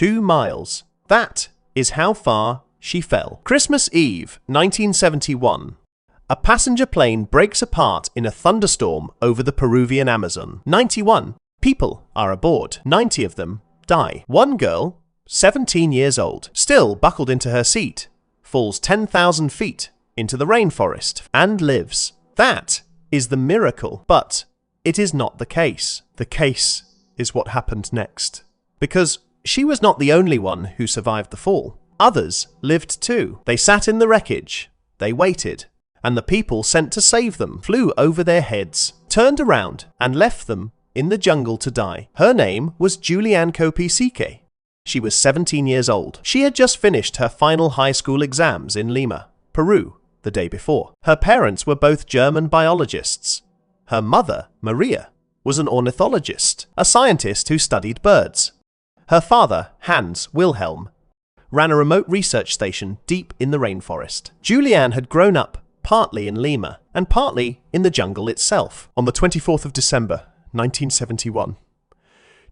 2 miles. That is how far she fell. Christmas Eve, 1971. A passenger plane breaks apart in a thunderstorm over the Peruvian Amazon. 91 people are aboard. 90 of them die. One girl, 17 years old, still buckled into her seat, falls 10,000 feet into the rainforest and lives. That is the miracle. But it is not the case. The case is what happened next. Because she was not the only one who survived the fall. Others lived too. They sat in the wreckage. They waited. And the people sent to save them flew over their heads, turned around, and left them in the jungle to die. Her name was Julianne Kopisike. She was 17 years old. She had just finished her final high school exams in Lima, Peru, the day before. Her parents were both German biologists. Her mother, Maria, was an ornithologist, a scientist who studied birds. Her father, Hans Wilhelm, ran a remote research station deep in the rainforest. Julianne had grown up partly in Lima and partly in the jungle itself. On the 24th of December, 1971,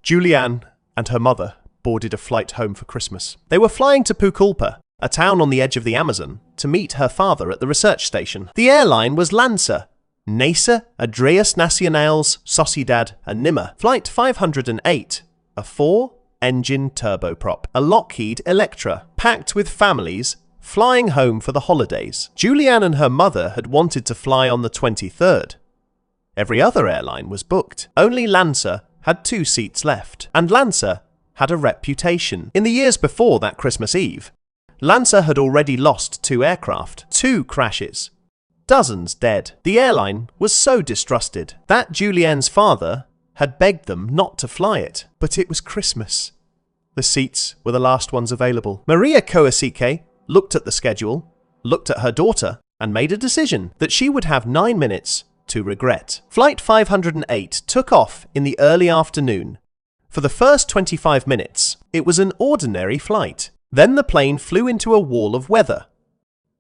Julianne and her mother boarded a flight home for Christmas. They were flying to Pucallpa, a town on the edge of the Amazon, to meet her father at the research station. The airline was Lancer, NASA Adreas Nacionales Sociedad Anima, Flight 508, a 4-engine turboprop, a Lockheed Electra, packed with families flying home for the holidays. Julianne and her mother had wanted to fly on the 23rd. Every other airline was booked. Only Lancer had 2 seats left, and Lancer had a reputation. In the years before that Christmas Eve, Lancer had already lost 2 aircraft, 2 crashes, dozens dead. The airline was so distrusted that Julianne's father had begged them not to fly it. But it was Christmas. The seats were the last ones available. Maria Kopisike looked at the schedule, looked at her daughter, and made a decision that she would have 9 minutes to regret. Flight 508 took off in the early afternoon. For the first 25 minutes, it was an ordinary flight. Then the plane flew into a wall of weather.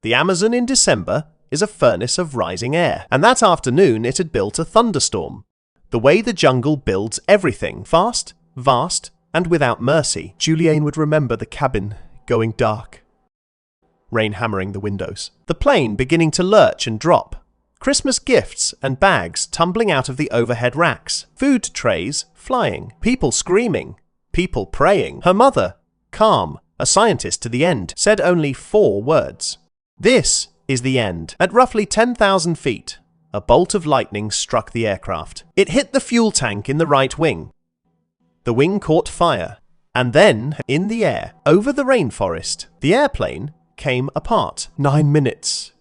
The Amazon in December is a furnace of rising air, and that afternoon it had built a thunderstorm. The way the jungle builds everything, fast, vast, and without mercy. Julianne would remember the cabin going dark, rain hammering the windows, the plane beginning to lurch and drop, Christmas gifts and bags tumbling out of the overhead racks, food trays flying, people screaming, people praying. Her mother, calm, a scientist to the end, said only 4 words. This is the end. At roughly 10,000 feet, a bolt of lightning struck the aircraft. It hit the fuel tank in the right wing. The wing caught fire, and then, in the air, over the rainforest, the airplane came apart. 9 minutes.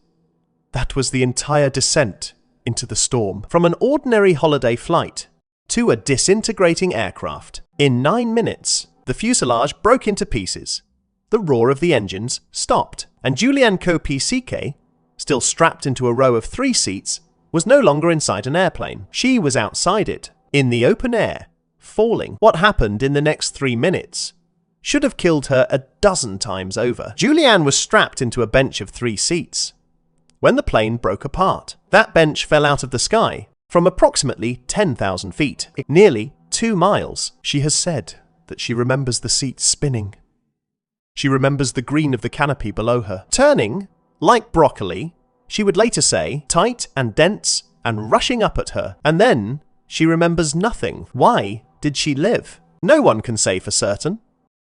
That was the entire descent into the storm. From an ordinary holiday flight to a disintegrating aircraft. In 9 minutes, the fuselage broke into pieces. The roar of the engines stopped, and Julianne Kopisike, still strapped into a row of 3 seats, was no longer inside an airplane. She was outside it, in the open air, falling. What happened in the next 3 minutes should have killed her a dozen times over. Julianne was strapped into a bench of 3 seats when the plane broke apart. That bench fell out of the sky from approximately 10,000 feet, nearly 2 miles. She has said that she remembers the seats spinning. She remembers the green of the canopy below her, turning like broccoli, she would later say, tight and dense and rushing up at her. And then she remembers nothing. Why did she live? No one can say for certain.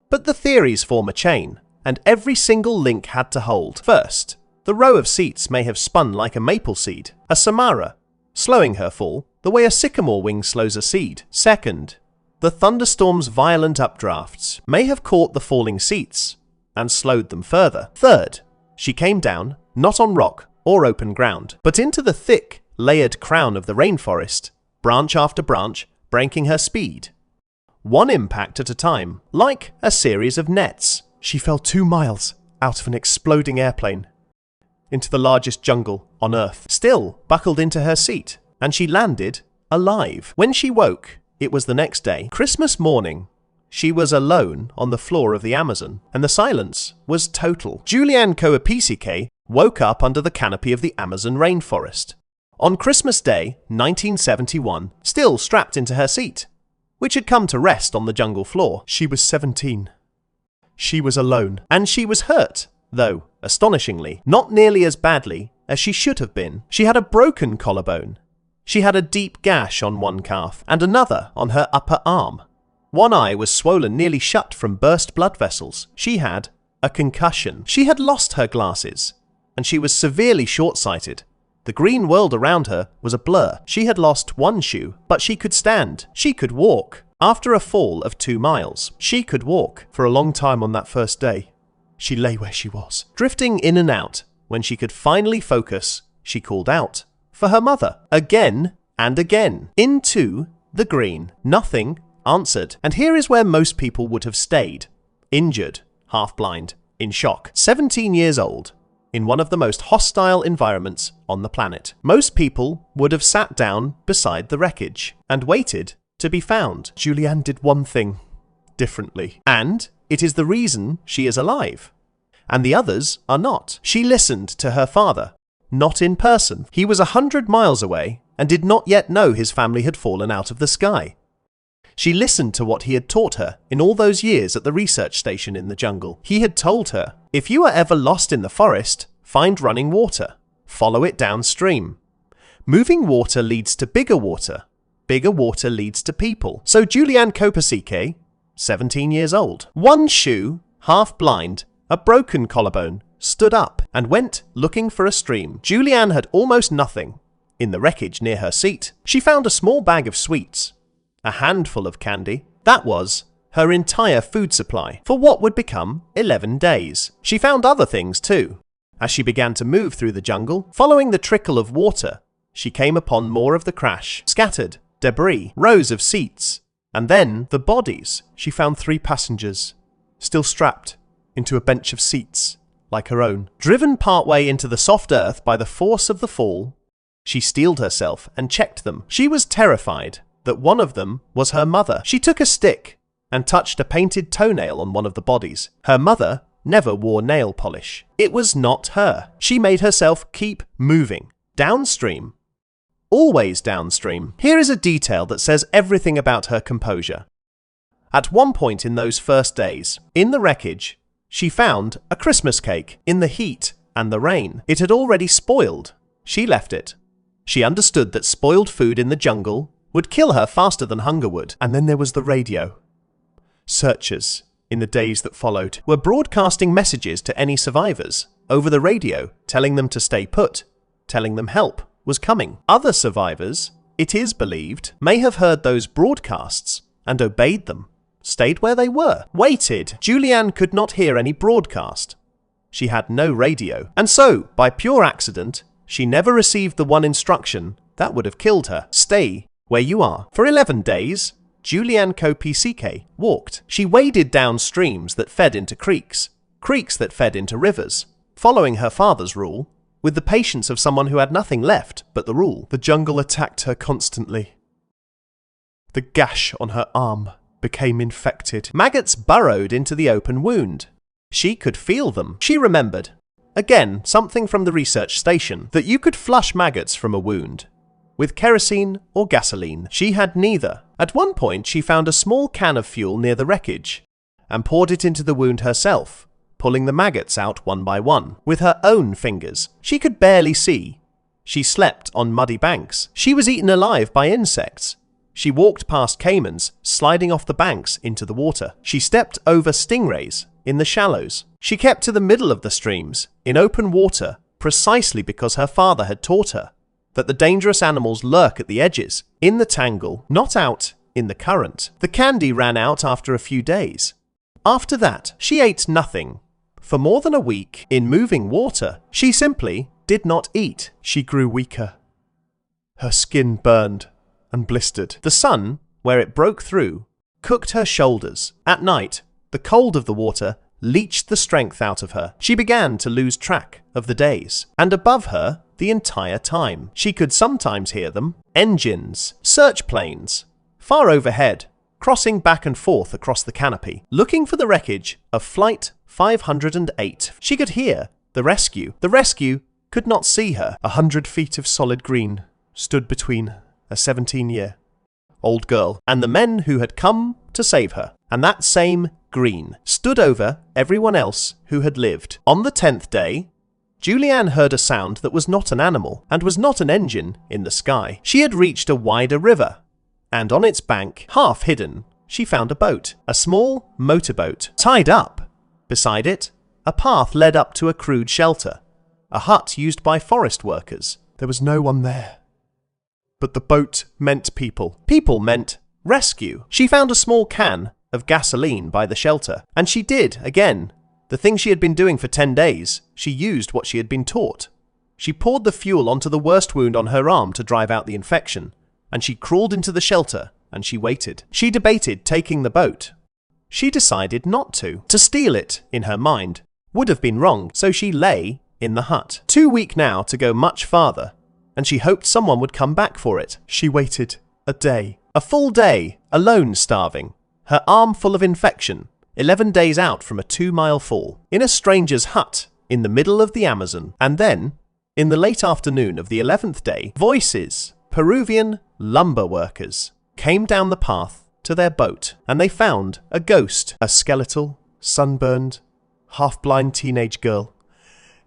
But the theories form a chain, and every single link had to hold. First, the row of seats may have spun like a maple seed, a samara, slowing her fall the way a sycamore wing slows a seed. Second, the thunderstorm's violent updrafts may have caught the falling seats and slowed them further. Third, she came down, not on rock or open ground, but into the thick, layered crown of the rainforest, branch after branch, breaking her speed. 1 impact at a time, like a series of nets. She fell 2 miles out of an exploding airplane into the largest jungle on Earth, still buckled into her seat, and she landed alive. When she woke, it was the next day, Christmas morning. She was alone on the floor of the Amazon, and the silence was total. Julianne Kopisike woke up under the canopy of the Amazon rainforest on Christmas Day, 1971, still strapped into her seat, which had come to rest on the jungle floor. She was 17. She was alone. And she was hurt, though, astonishingly, not nearly as badly as she should have been. She had a broken collarbone. She had a deep gash on one calf and another on her upper arm. One eye was swollen nearly shut from burst blood vessels. She had a concussion. She had lost her glasses, and she was severely short-sighted. The green world around her was a blur. She had lost one shoe, but she could stand. She could walk. After a fall of 2 miles, she could walk. For a long time on that first day, she lay where she was, drifting in and out. When she could finally focus, she called out for her mother, again and again, into the green. Nothing answered. And here is where most people would have stayed. Injured, half-blind, in shock, 17 years old, in one of the most hostile environments on the planet. Most people would have sat down beside the wreckage and waited to be found. Julianne did one thing differently, and it is the reason she is alive, and the others are not. She listened to her father, not in person. He was 100 miles away and did not yet know his family had fallen out of the sky. She listened to what he had taught her in all those years at the research station in the jungle. He had told her, if you are ever lost in the forest, find running water. Follow it downstream. Moving water leads to bigger water. Bigger water leads to people. So Julianne Kopasike, 17 years old, one shoe, half blind, a broken collarbone, stood up and went looking for a stream. Julianne had almost nothing in the wreckage near her seat. She found a small bag of sweets, a handful of candy. That was her entire food supply for what would become 11 days. She found other things too. As she began to move through the jungle, following the trickle of water, she came upon more of the crash, scattered debris, rows of seats, and then the bodies. She found 3 passengers, still strapped into a bench of seats like her own. Driven partway into the soft earth by the force of the fall, she steeled herself and checked them. She was terrified that one of them was her mother. She took a stick and touched a painted toenail on one of the bodies. Her mother never wore nail polish. It was not her. She made herself keep moving. Downstream. Always downstream. Here is a detail that says everything about her composure. At one point in those first days, in the wreckage, she found a Christmas cake in the heat and the rain. It had already spoiled. She left it. She understood that spoiled food in the jungle would kill her faster than hunger would. And then there was the radio. Searchers, in the days that followed, were broadcasting messages to any survivors over the radio, telling them to stay put, telling them help was coming. Other survivors, it is believed, may have heard those broadcasts and obeyed them, stayed where they were, waited. Julianne could not hear any broadcast. She had no radio, and so, by pure accident, she never received the one instruction that would have killed her. Stay where you are. For 11 days, Julianne Kopasike walked. She waded down streams that fed into creeks, creeks that fed into rivers, following her father's rule, with the patience of someone who had nothing left but the rule. The jungle attacked her constantly. The gash on her arm became infected. Maggots burrowed into the open wound. She could feel them. She remembered, again, something from the research station, that you could flush maggots from a wound with kerosene or gasoline. She had neither. At one point, she found a small can of fuel near the wreckage and poured it into the wound herself, pulling the maggots out one by one with her own fingers. She could barely see. She slept on muddy banks. She was eaten alive by insects. She walked past caimans, sliding off the banks into the water. She stepped over stingrays in the shallows. She kept to the middle of the streams, in open water, precisely because her father had taught her that the dangerous animals lurk at the edges, in the tangle, not out in the current. The candy ran out after a few days. After that, she ate nothing. For more than a week, in moving water, she simply did not eat. She grew weaker. Her skin burned and blistered. The sun, where it broke through, cooked her shoulders. At night, the cold of the water leached the strength out of her. She began to lose track of the days. And above her, the entire time, she could sometimes hear them. Engines, search planes, far overhead, crossing back and forth across the canopy, looking for the wreckage of Flight 508. She could hear the rescue. The rescue could not see her. 100 feet of solid green stood between a 17-year-old girl and the men who had come to save her. and that same green stood over everyone else who had lived. On the 10th day, Julianne heard a sound that was not an animal and was not an engine in the sky. She had reached a wider river, and on its bank, half hidden, she found a boat, a small motorboat, tied up. Beside it, a path led up to a crude shelter, a hut used by forest workers. There was no one there. But the boat meant people. People meant rescue. She found a small can of gasoline by the shelter, and she did, again, the thing she had been doing for 10 days. She used what she had been taught. She poured the fuel onto the worst wound on her arm to drive out the infection, and she crawled into the shelter and she waited. She debated taking the boat. She decided not to. To steal it, in her mind, would have been wrong, so she lay in the hut. Too weak now to go much farther, and she hoped someone would come back for it. She waited a day. A full day, alone, starving. Her arm full of infection, 11 days out from a 2-mile fall, in a stranger's hut in the middle of the Amazon. And then, in the late afternoon of the 11th day, voices, Peruvian lumber workers, came down the path to their boat, and they found a ghost, a skeletal, sunburned, half-blind teenage girl,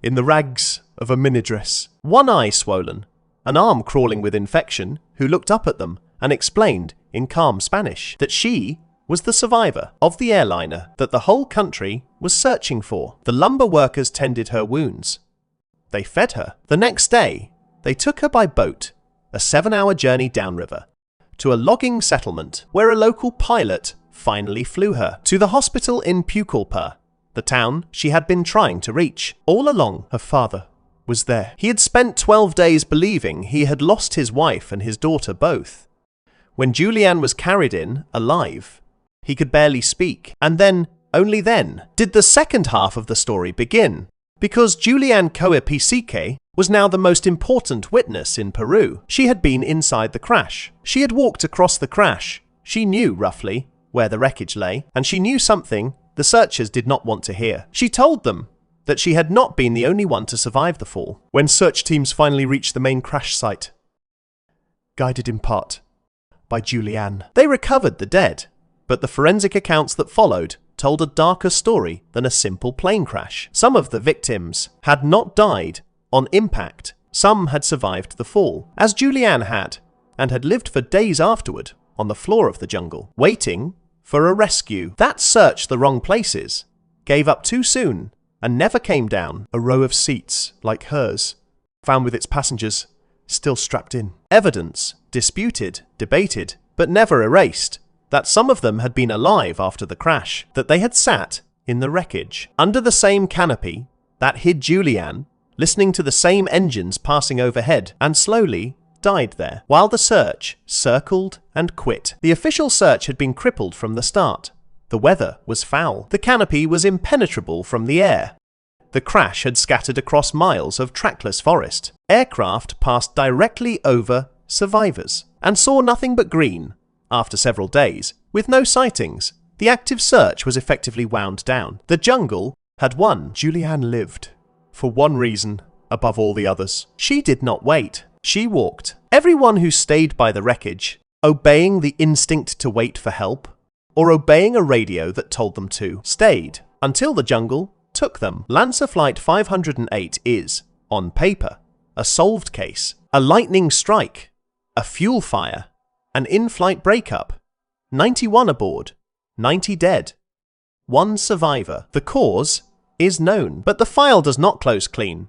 in the rags of a minidress, one eye swollen, an arm crawling with infection, who looked up at them and explained in calm Spanish that she was the survivor of the airliner that the whole country was searching for. The lumber workers tended her wounds. They fed her. The next day, they took her by boat, a 7-hour journey downriver, to a logging settlement where a local pilot finally flew her to the hospital in Pucallpa, the town she had been trying to reach. All along, her father was there. He had spent 12 days believing he had lost his wife and his daughter both. When Julianne was carried in, alive, he could barely speak, and then, only then, did the second half of the story begin, because Julianne Coepissique was now the most important witness in Peru. She had been inside the crash. She had walked across the crash. She knew, roughly, where the wreckage lay, and she knew something the searchers did not want to hear. She told them that she had not been the only one to survive the fall. When search teams finally reached the main crash site, guided in part by Julianne, they recovered the dead, but the forensic accounts that followed told a darker story than a simple plane crash. Some of the victims had not died on impact. Some had survived the fall, as Julianne had, and had lived for days afterward on the floor of the jungle, waiting for a rescue. That searched the wrong places, gave up too soon, and never came down. A row of seats, like hers, found with its passengers still strapped in. Evidence, disputed, debated, but never erased, that some of them had been alive after the crash, that they had sat in the wreckage, under the same canopy that hid Julianne, listening to the same engines passing overhead, and slowly died there, while the search circled and quit. The official search had been crippled from the start. The weather was foul. The canopy was impenetrable from the air. The crash had scattered across miles of trackless forest. Aircraft passed directly over survivors, and saw nothing but green. After several days, with no sightings, the active search was effectively wound down. The jungle had won. Julianne lived, for one reason above all the others. She did not wait. She walked. Everyone who stayed by the wreckage, obeying the instinct to wait for help, or obeying a radio that told them to, stayed until the jungle took them. Lancer Flight 508 is, on paper, a solved case, a lightning strike, a fuel fire, an in-flight breakup, 91 aboard, 90 dead, 1 survivor. The cause is known, but the file does not close clean,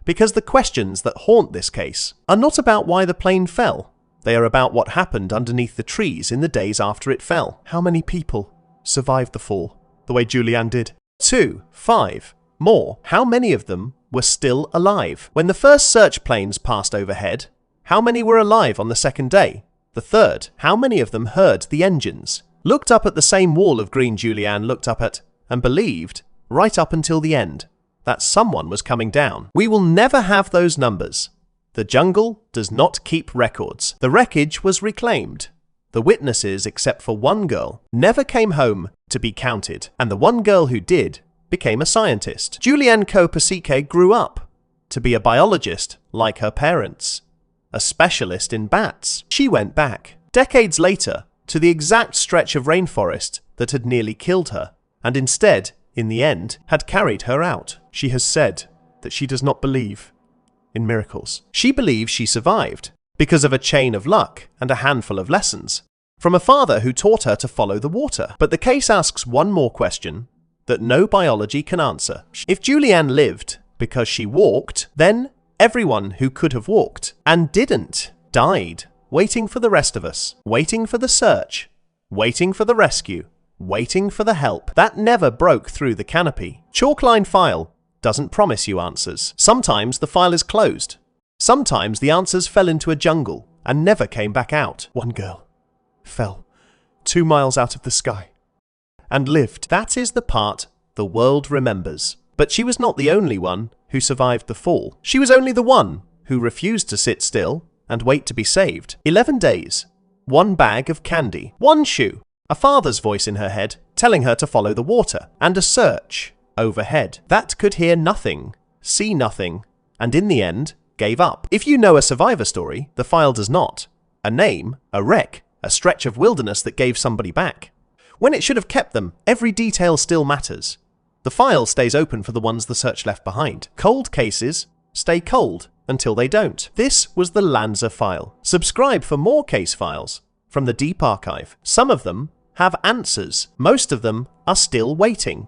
because the questions that haunt this case are not about why the plane fell. They are about what happened underneath the trees in the days after it fell. How many people survived the fall, the way Julianne did? 2, 5, more. How many of them were still alive? When the first search planes passed overhead, how many were alive on the second day? The third, how many of them heard the engines, looked up at the same wall of green Julianne looked up at, and believed, right up until the end, that someone was coming down? We will never have those numbers. The jungle does not keep records. The wreckage was reclaimed. The witnesses, except for one girl, never came home to be counted, and the one girl who did became a scientist. Julianne Coepissique grew up to be a biologist like her parents, a specialist in bats. She went back, decades later, to the exact stretch of rainforest that had nearly killed her, and instead, in the end, had carried her out. She has said that she does not believe in miracles. She believes she survived because of a chain of luck and a handful of lessons from a father who taught her to follow the water. But the case asks one more question that no biology can answer. If Julianne lived because she walked, then everyone who could have walked and didn't died, waiting for the rest of us, waiting for the search, waiting for the rescue, waiting for the help that never broke through the canopy. Chalkline file doesn't promise you answers. Sometimes the file is closed. Sometimes the answers fell into a jungle and never came back out. One girl fell 2 miles out of the sky and lived. That is the part the world remembers. But she was not the only one who survived the fall. She was only the one who refused to sit still and wait to be saved. 11 days, 1 bag of candy, 1 shoe, a father's voice in her head telling her to follow the water, and a search overhead that could hear nothing, see nothing, and in the end gave up. If you know a survivor story, the file does not. A name, a wreck, a stretch of wilderness that gave somebody back. When it should have kept them, every detail still matters. The file stays open for the ones the search left behind. Cold cases stay cold until they don't. This was the Lanza file. Subscribe for more case files from the Deep Archive. Some of them have answers. Most of them are still waiting.